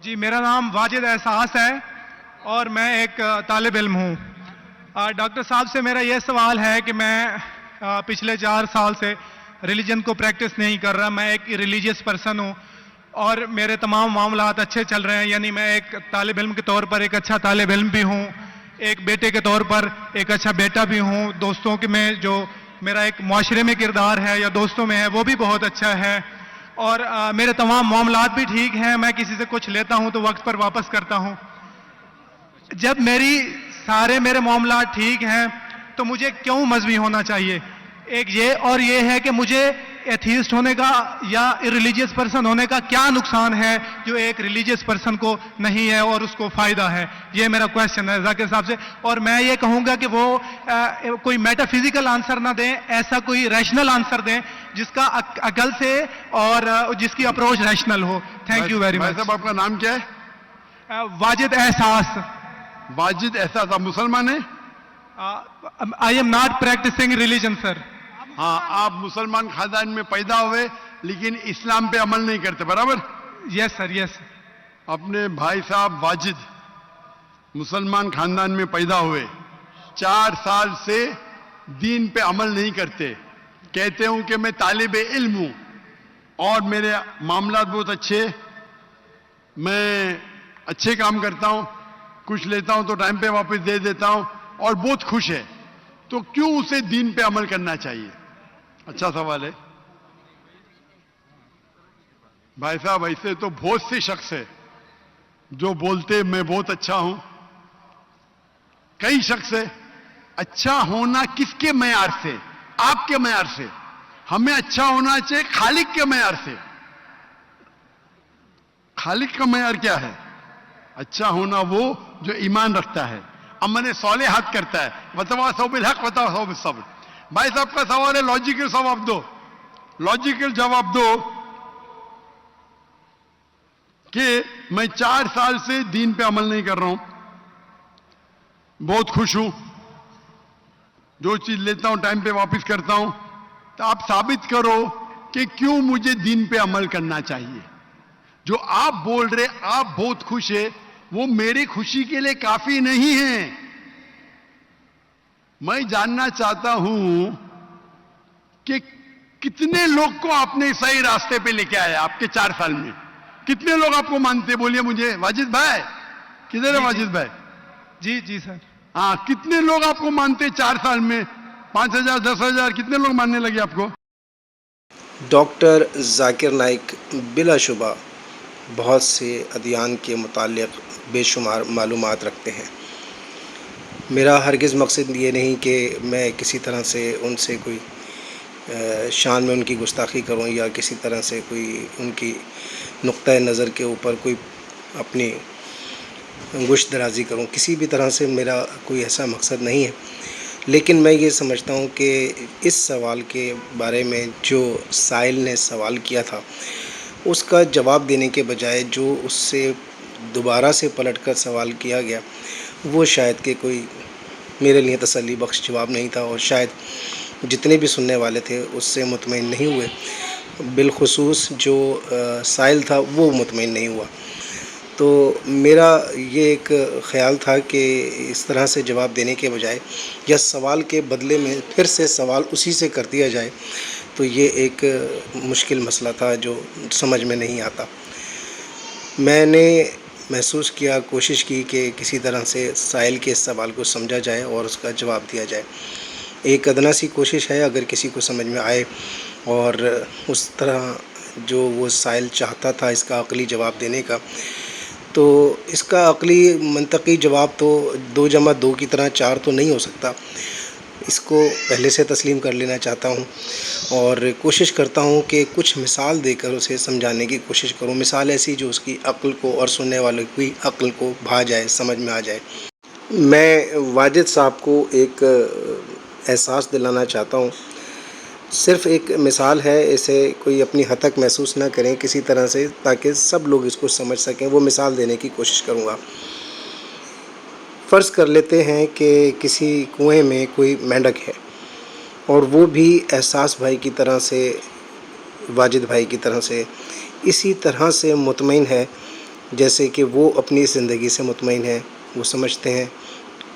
جی میرا نام واجد احساس ہے اور میں ایک طالب علم ہوں. ڈاکٹر صاحب سے میرا یہ سوال ہے کہ میں پچھلے 4 سال سے ریلیجن کو پریکٹس نہیں کر رہا. میں ایک ریلیجیس پرسن ہوں اور میرے تمام معاملات اچھے چل رہے ہیں. یعنی میں ایک طالب علم کے طور پر ایک اچھا طالب علم بھی ہوں, ایک بیٹے کے طور پر ایک اچھا بیٹا بھی ہوں. دوستوں کے میں جو میرا ایک معاشرے میں کردار ہے یا دوستوں میں ہے وہ بھی بہت اچھا ہے, اور میرے تمام معاملات بھی ٹھیک ہیں. میں کسی سے کچھ لیتا ہوں تو وقت پر واپس کرتا ہوں. جب میرے معاملات ٹھیک ہیں تو مجھے کیوں مذہبی ہونا چاہیے؟ ایک یہ ہے کہ مجھے ایتھیسٹ ہونے کا یا ریلیجیس پرسن ہونے کا کیا نقصان ہے جو ایک ریلیجیس پرسن کو نہیں ہے اور اس کو فائدہ ہے. یہ میرا کویشچن ہے ذاکر صاحب سے. اور میں یہ کہوں گا کہ وہ کوئی میٹا فزیکل آنسر نہ دیں, ایسا کوئی ریشنل آنسر دیں جس کا عقل سے اور جس کی approach rational who. Thank you very much. صاحب آپ کا نام کیا ہے؟ واجد احساس. واجد احساس. آپ مسلمان ہیں؟ I am not practicing religion sir. ہاں, آپ مسلمان خاندان میں پیدا ہوئے لیکن اسلام پہ عمل نہیں کرتے, برابر؟ یس سر, یس. اپنے بھائی صاحب واجد مسلمان خاندان میں پیدا ہوئے, 4 سال سے دین پہ عمل نہیں کرتے. کہتے ہوں کہ میں طالب علم ہوں اور میرے معاملات بہت اچھے, میں اچھے کام کرتا ہوں, کچھ لیتا ہوں تو ٹائم پہ واپس دے دیتا ہوں اور بہت خوش ہے. تو کیوں اسے دین پہ عمل کرنا چاہیے؟ اچھا سوال ہے بھائی صاحب. ایسے تو بہت سے شخص ہے جو بولتے میں بہت اچھا ہوں. کئی شخص ہے. اچھا ہونا کس کے معیار سے؟ آپ کے معیار سے. ہمیں اچھا ہونا چاہیے خالق کے معیار سے. خالق کا معیار کیا ہے؟ اچھا ہونا وہ جو ایمان رکھتا ہے, عمل صالحات کرتا ہے. وتواصوا بالحق وتواصوا بالصبر. بھائی صاحب کا سوال ہے, لاجیکل جواب دو. لاجیکل جواب دو کہ میں 4 سال سے دین پہ عمل نہیں کر رہا ہوں, بہت خوش ہوں, جو چیز لیتا ہوں ٹائم پہ واپس کرتا ہوں. تو آپ ثابت کرو کہ کیوں مجھے دین پہ عمل کرنا چاہیے. جو آپ بول رہے آپ بہت خوش ہے, وہ میری خوشی کے لیے کافی نہیں ہے. میں جاننا چاہتا ہوں کہ کتنے لوگ کو آپ نے صحیح راستے پہ لے کے آیا آپ کے 4 سال میں. کتنے لوگ آپ کو مانتے؟ بولیے مجھے. واجد بھائی کدھر ہے؟ واجد بھائی. جی جی سر. ہاں, کتنے لوگ آپ کو مانتے 4 سال میں؟ 5,000 10,000 کتنے لوگ ماننے لگے آپ کو؟ ڈاکٹر ذاکر نائک بلا شبہ بہت سے ادیان کے متعلق بے شمار معلومات رکھتے ہیں. میرا ہرگز مقصد یہ نہیں کہ میں کسی طرح سے ان سے کوئی شان میں ان کی گستاخی کروں یا کسی طرح سے کوئی ان کی نقطۂ نظر کے اوپر کوئی اپنی انگشت درازی کروں. کسی بھی طرح سے میرا کوئی ایسا مقصد نہیں ہے. لیکن میں یہ سمجھتا ہوں کہ اس سوال کے بارے میں جو سائل نے سوال کیا تھا اس کا جواب دینے کے بجائے جو اس سے دوبارہ سے پلٹ کر سوال کیا گیا وہ شاید کہ کوئی میرے لیے تسلی بخش جواب نہیں تھا, اور شاید جتنے بھی سننے والے تھے اس سے مطمئن نہیں ہوئے. بالخصوص جو سائل تھا وہ مطمئن نہیں ہوا. تو میرا یہ ایک خیال تھا کہ اس طرح سے جواب دینے کے بجائے یا سوال کے بدلے میں پھر سے سوال اسی سے کر دیا جائے, تو یہ ایک مشکل مسئلہ تھا جو سمجھ میں نہیں آتا. میں نے محسوس کیا, کوشش کی کہ کسی طرح سے سائل کے اس سوال کو سمجھا جائے اور اس کا جواب دیا جائے. ایک ادنا سی کوشش ہے, اگر کسی کو سمجھ میں آئے اور اس طرح جو وہ سائل چاہتا تھا اس کا عقلی جواب دینے کا, تو اس کا عقلی منطقی جواب تو 2 + 2 کی طرح 4 تو نہیں ہو سکتا. اس کو پہلے سے تسلیم کر لینا چاہتا ہوں اور کوشش کرتا ہوں کہ کچھ مثال دے کر اسے سمجھانے کی کوشش کروں. مثال ایسی جو اس کی عقل کو اور سننے والوں کی عقل کو بھا جائے, سمجھ میں آ جائے. میں واجد صاحب کو ایک احساس دلانا چاہتا ہوں. صرف ایک مثال ہے, اسے کوئی اپنی حد تک محسوس نہ کریں کسی طرح سے, تاکہ سب لوگ اس کو سمجھ سکیں. وہ مثال دینے کی کوشش کروں گا. فرض کر لیتے ہیں کہ کسی کنویں میں کوئی مینڈک ہے اور وہ بھی احساس بھائی کی طرح سے, واجد بھائی کی طرح سے, اسی طرح سے مطمئن ہے جیسے کہ وہ اپنی زندگی سے مطمئن ہیں، وہ سمجھتے ہیں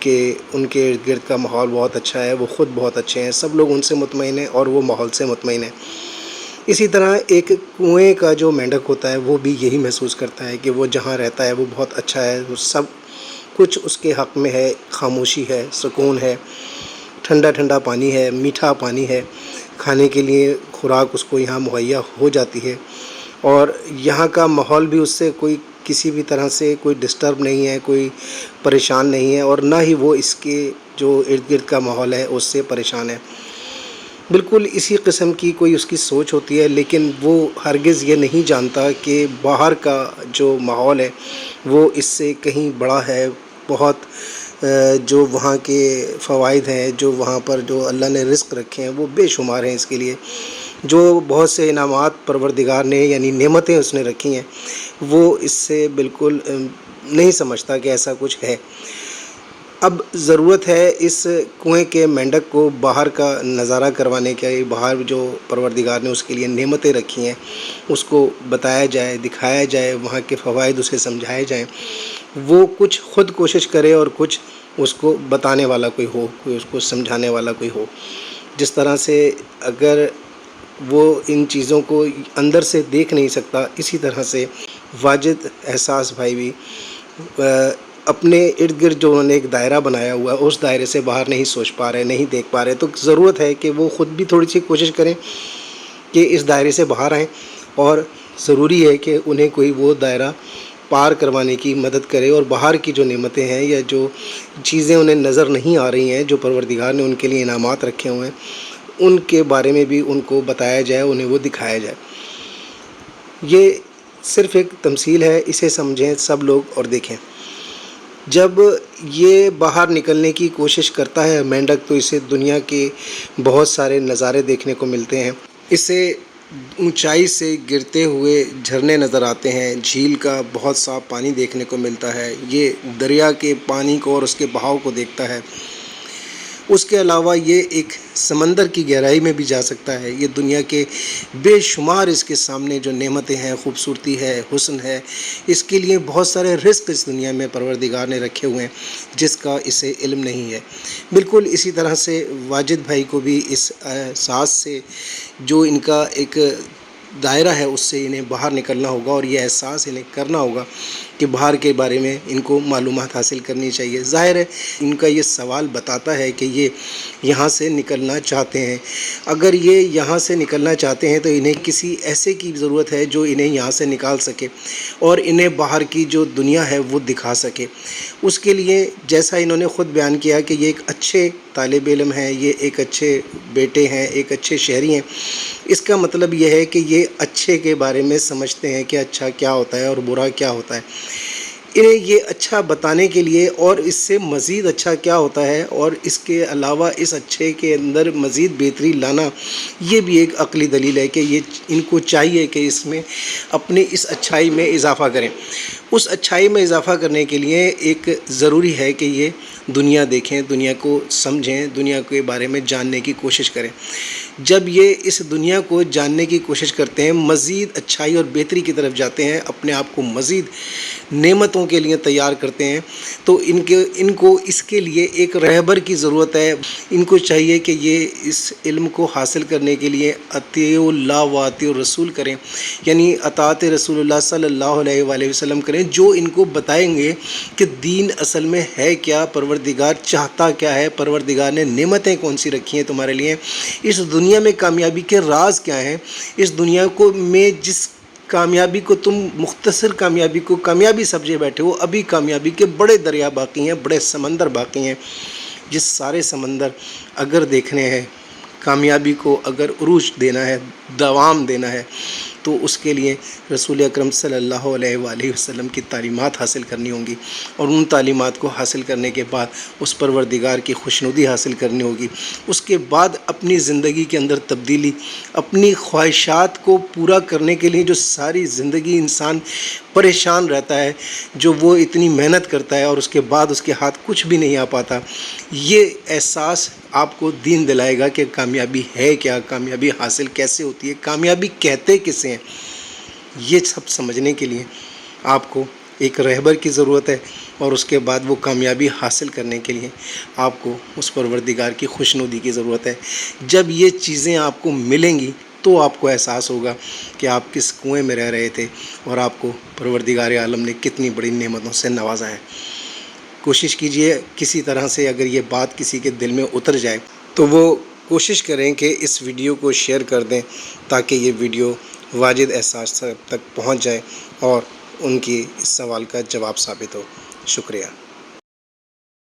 کہ ان کے ارد گرد کا ماحول بہت اچھا ہے، وہ خود بہت اچھے ہیں، سب لوگ ان سے مطمئن ہیں اور وہ ماحول سے مطمئن ہیں۔ اسی طرح ایک کنویں کا جو مینڈک ہوتا ہے وہ بھی یہی محسوس کرتا ہے کہ وہ جہاں رہتا ہے وہ بہت اچھا ہے، وہ سب کچھ اس کے حق میں ہے، خاموشی ہے، سکون ہے، ٹھنڈا ٹھنڈا پانی ہے، میٹھا پانی ہے، کھانے کے لیے خوراک اس کو یہاں مہیا ہو جاتی ہے، اور یہاں کا ماحول بھی اس سے کوئی کسی بھی طرح سے کوئی ڈسٹرب نہیں ہے، کوئی پریشان نہیں ہے، اور نہ ہی وہ اس کے جو ارد گرد کا ماحول ہے اس سے پریشان ہے۔ بالکل اسی قسم کی کوئی اس کی سوچ ہوتی ہے، لیکن وہ ہرگز یہ نہیں جانتا کہ باہر کا جو ماحول ہے وہ اس سے کہیں بڑا ہے، بہت جو وہاں کے فوائد ہیں، جو وہاں پر جو اللہ نے رزق رکھے ہیں وہ بے شمار ہیں اس کے لیے، جو بہت سے انعامات پروردگار نے یعنی نعمتیں اس نے رکھی ہیں، وہ اس سے بالکل نہیں سمجھتا کہ ایسا کچھ ہے۔ اب ضرورت ہے اس کنویں کے مینڈک کو باہر کا نظارہ کروانے کے، باہر جو پروردگار نے اس کے لیے نعمتیں رکھی ہیں اس کو بتایا جائے، دکھایا جائے، وہاں کے فوائد اسے سمجھائے جائیں، وہ کچھ خود کوشش کرے اور کچھ اس کو بتانے والا کوئی ہو، کوئی اس کو سمجھانے والا کوئی ہو۔ جس طرح سے اگر وہ ان چیزوں کو اندر سے دیکھ نہیں سکتا، اسی طرح سے واجد احساس بھائی بھی اپنے ارد گرد جو انہوں نے ایک دائرہ بنایا ہوا ہے اس دائرے سے باہر نہیں سوچ پا رہے، نہیں دیکھ پا رہے، تو ضرورت ہے کہ وہ خود بھی تھوڑی سی کوشش کریں کہ اس دائرے سے باہر آئیں، اور ضروری ہے کہ انہیں کوئی وہ دائرہ پار کروانے کی مدد کرے، اور باہر کی جو نعمتیں ہیں یا جو چیزیں انہیں نظر نہیں آ رہی ہیں، جو پروردگار نے ان کے لیے انعامات رکھے ہوئے ہیں، ان کے بارے میں بھی ان کو بتایا جائے، انہیں وہ دکھایا جائے۔ یہ صرف ایک تمثیل ہے، اسے سمجھیں سب لوگ اور دیکھیں۔ جب یہ باہر نکلنے کی کوشش کرتا ہے مینڈک تو اسے دنیا کے بہت سارے نظارے دیکھنے کو ملتے ہیں، اسے اونچائی سے گرتے ہوئے جھرنے نظر آتے ہیں، جھیل کا بہت صاف پانی دیکھنے کو ملتا ہے، یہ دریا کے پانی کو اور اس کے بہاؤ کو دیکھتا ہے۔ اس کے علاوہ یہ ایک سمندر کی گہرائی میں بھی جا سکتا ہے، یہ دنیا کے بے شمار اس کے سامنے جو نعمتیں ہیں، خوبصورتی ہے، حسن ہے، اس کے لیے بہت سارے رزق اس دنیا میں پروردگار نے رکھے ہوئے ہیں جس کا اسے علم نہیں ہے۔ بالکل اسی طرح سے واجد بھائی کو بھی اس احساس سے جو ان کا ایک دائرہ ہے اس سے انہیں باہر نکلنا ہوگا، اور یہ احساس انہیں کرنا ہوگا کہ باہر کے بارے میں ان کو معلومات حاصل کرنی چاہیے۔ ظاہر ہے ان کا یہ سوال بتاتا ہے کہ یہ یہاں سے نکلنا چاہتے ہیں۔ اگر یہ یہاں سے نکلنا چاہتے ہیں تو انہیں کسی ایسے کی ضرورت ہے جو انہیں یہاں سے نکال سکے اور انہیں باہر کی جو دنیا ہے وہ دکھا سکے۔ اس کے لیے جیسا انہوں نے خود بیان کیا کہ یہ ایک اچھے طالب علم ہیں، یہ ایک اچھے بیٹے ہیں، ایک اچھے شہری ہیں، اس کا مطلب یہ ہے کہ یہ اچھے کے بارے میں سمجھتے ہیں کہ اچھا کیا ہوتا ہے اور برا کیا ہوتا ہے۔ انہیں یہ اچھا بتانے کے لیے اور اس سے مزید اچھا کیا ہوتا ہے اور اس کے علاوہ اس اچھے کے اندر مزید بہتری لانا، یہ بھی ایک عقلی دلیل ہے کہ یہ ان کو چاہیے کہ اس میں اپنی اس اچھائی میں اضافہ کریں۔ اس اچھائی میں اضافہ کرنے کے لیے ایک ضروری ہے کہ یہ دنیا دیکھیں، دنیا کو سمجھیں، دنیا کے بارے میں جاننے کی کوشش کریں۔ جب یہ اس دنیا کو جاننے کی کوشش کرتے ہیں، مزید اچھائی اور بہتری کی طرف جاتے ہیں، اپنے آپ کو مزید نعمتوں کے لیے تیار کرتے ہیں، تو ان کو اس کے لیے ایک رہبر کی ضرورت ہے۔ ان کو چاہیے کہ یہ اس علم کو حاصل کرنے کے لیے اطیع اللہ و اطیع الرسول کریں، یعنی اطاعت رسول اللہ صلی اللہ علیہ وآلہ وسلم کریں، جو ان کو بتائیں گے کہ دین اصل میں ہے کیا، پروردگار چاہتا کیا ہے، پروردگار نے نعمتیں کون سی رکھی ہیں تمہارے لیے، اس دنیا میں کامیابی کے راز کیا ہیں، اس دنیا کو میں جس کامیابی کو تم مختصر کامیابی کو کامیابی سمجھے بیٹھے ہو، ابھی کامیابی کے بڑے دریا باقی ہیں، بڑے سمندر باقی ہیں، جس سارے سمندر اگر دیکھنے ہیں، کامیابی کو اگر عروج دینا ہے، دوام دینا ہے، تو اس کے لیے رسول اکرم صلی اللہ علیہ وآلہ وسلم کی تعلیمات حاصل کرنی ہوں گی، اور ان تعلیمات کو حاصل کرنے کے بعد اس پروردگار کی خوشنودی حاصل کرنی ہوگی۔ اس کے بعد اپنی زندگی کے اندر تبدیلی، اپنی خواہشات کو پورا کرنے کے لیے جو ساری زندگی انسان پریشان رہتا ہے، جو وہ اتنی محنت کرتا ہے اور اس کے بعد اس کے ہاتھ کچھ بھی نہیں آ پاتا، یہ احساس آپ کو دین دلائے گا کہ کامیابی ہے کیا، کامیابی حاصل کیسے ہوتی ہے، کامیابی کہتے کسے ہیں۔ یہ سب سمجھنے کے لیے آپ کو ایک رہبر کی ضرورت ہے، اور اس کے بعد وہ کامیابی حاصل کرنے کے لیے آپ کو اس پروردگار کی خوشنودی کی ضرورت ہے۔ جب یہ چیزیں آپ کو ملیں گی تو آپ کو احساس ہوگا کہ آپ کس کنویں میں رہ رہے تھے اور آپ کو پروردگار عالم نے کتنی بڑی نعمتوں سے نوازا ہے۔ کوشش کیجئے کسی طرح سے اگر یہ بات کسی کے دل میں اتر جائے تو وہ کوشش کریں کہ اس ویڈیو کو شیئر کر دیں تاکہ یہ ویڈیو واجد احساس تک پہنچ جائے اور ان کی اس سوال کا جواب ثابت ہو۔ شکریہ۔